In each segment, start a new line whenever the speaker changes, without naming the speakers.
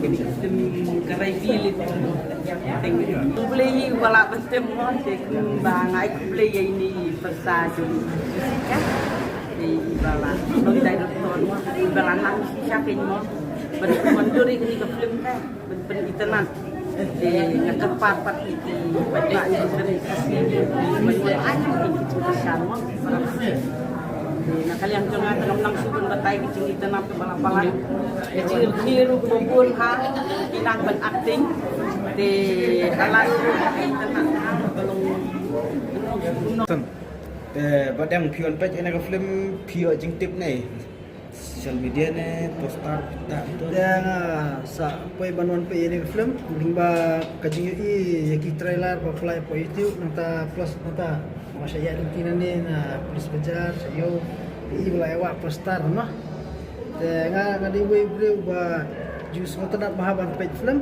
Karai pilit Kublei wala bentem mo bangai kublei ini pesaju kan di bala doi dai ton mo bala nang sakin mo berduri ni ke film kan ben itenan ngekepat pat itu banyak yang dari kasih banyak aja itu pesan mo nah kalian jangan tenang subun batai kecil itu nak balap-balap kecil kiru kubun ha inang ben acting di alas itu nak belum
badang pion pej ena film pio jing tip nei social media ne poster tak itu
yang sa poi banon pe ini film lingba kajing i yaki trailer ba fly po YouTube nanta plus nanta masa ya tintinan ni na plus bajar yo i bala wa poster no te nga di we ba jus ngotanat mahaban pe film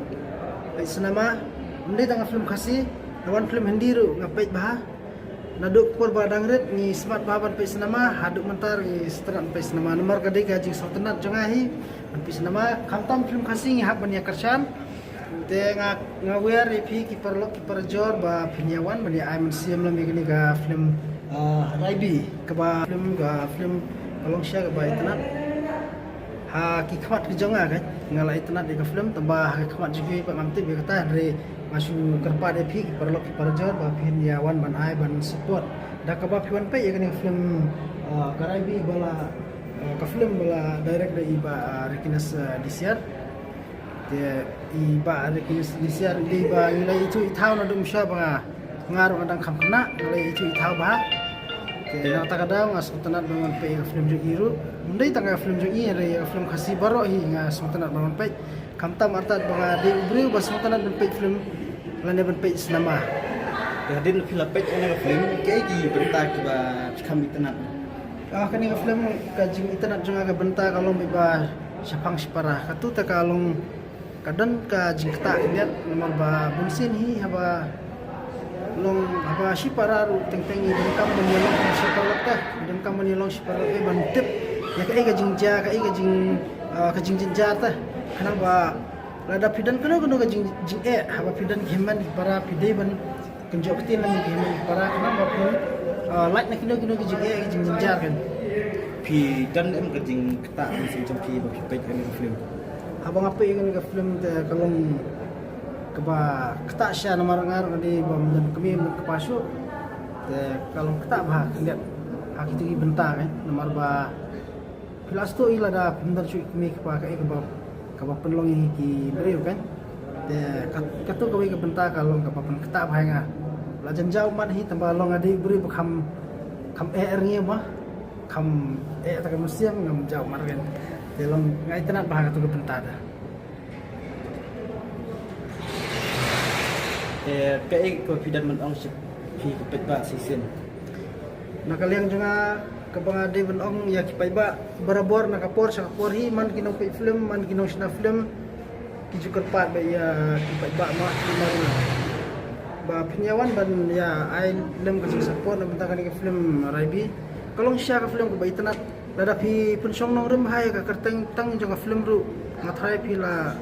pe senama ndi tanga film kasih lawan film hendiru ngapet bah naduk por badang red ni smart baban pe senama haduk mentar ni setran pe senama nomor kadai gaji sultanat jangahi pe senama kamtam film kasih ngi hab bania kersan te ngawer repi kiper lok kiper jor ba pinyawan bania aiman siam lam gini ga film raibi ke ba film kalong sya ga ba itnat ha ki khmat ki jonga kan ngala itnat di film tambah khmat juga pak mamti be kata re masuk kerpa de pi perlu perjor ba pinyawan ban ai ban support da ka ba piwan pe ya kan film garaibi bala ka film bala direct de iba rekinas disiar de iba rekinas disiar de ba nilai itu ithau na dum sya ba ngaru adang kham kena nilai itu ithau ba de na ta kadang as utanat bangun pe film jo iru mundai tanga film jo i re film khasi baro hi nga utanat bangun pe kamtam artat banga de ubri bas utanat ban pe film lane ban pe senama
hadin film pej ena film ke gi bentar ke ba kami tenat
kani film kajing internet juga ga benta kalau ba sapang sipara katu ta kalong kadan ka jingta lihat nomor ba bunsin hi haba long haba sipara ru teng-teng i dengkam menyelong sipara ka dengkam menyelong sipara e ban tip ya ka ga jingja ka ga jing jinja ta kana ba lada pidan kena ka jing haba pidan geman para pidai ban kenjok tin lan geman para kana ba pun like na kino ke jing jinjar kan
pi dan em ke jing ketak sing pi ba pej ena film
abang apa yang ke film te kalong keba ketak sya nomor ngar di bom dan kami ke pasu te kalong ketak bah lihat hak itu bentar kan nomor ba pilas tu ila da benar cuy kami ke ba penlong ki beriu kan te katu kami ke bentar kalong ke papan ketak bah nga la janjau man hi tambah long adi beri kam ngi mah kam ta kam siam ngam jau mar kan te long ngai tenat bah katu ke bentar dah
ke pidan men ong pi ke pej ba season
na kaliang juga kabangade ben ong ya kipai ba barabor na kapor sa kapor hi man kinong pe film man kinong sina film kijukar pat ba ya kipai ba ma mar ba pinyawan ban ya ai lem ka support na bentakan ke film raibi kalong sya ka film ko ba itanat lada pi punsong nong rem hai ka kerteng tang jonga film ru ngathai pila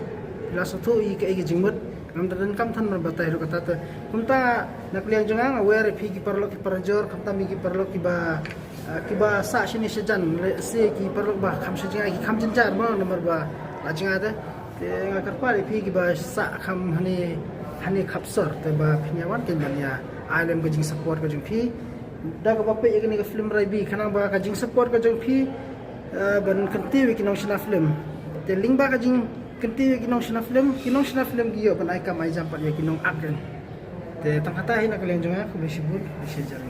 sotu i ka jingmut ngam dan kam than mar batai ru kata ta kumta nak liang jonga aware pi ki parlo ki parjor kamta mi ki parlo ki ba sa shini sejan se ki parlo ba kham sejan ki kham jinjar ma nomor ba lajinga ta te ngakar pari pi ki ba sa kham hani khapsor te ba pinyawan ken bania alam ka jing support ka jing pi da ka bape ye ka film raibi khana ba ka jing support ka jing pi ban kanti wi kinong sina film te ling ba ka jing kanti wi kinong sina film giyo ban ai kam ai jampat ye kinong akken te tang kata hi na kalian jonga ku besibut besejari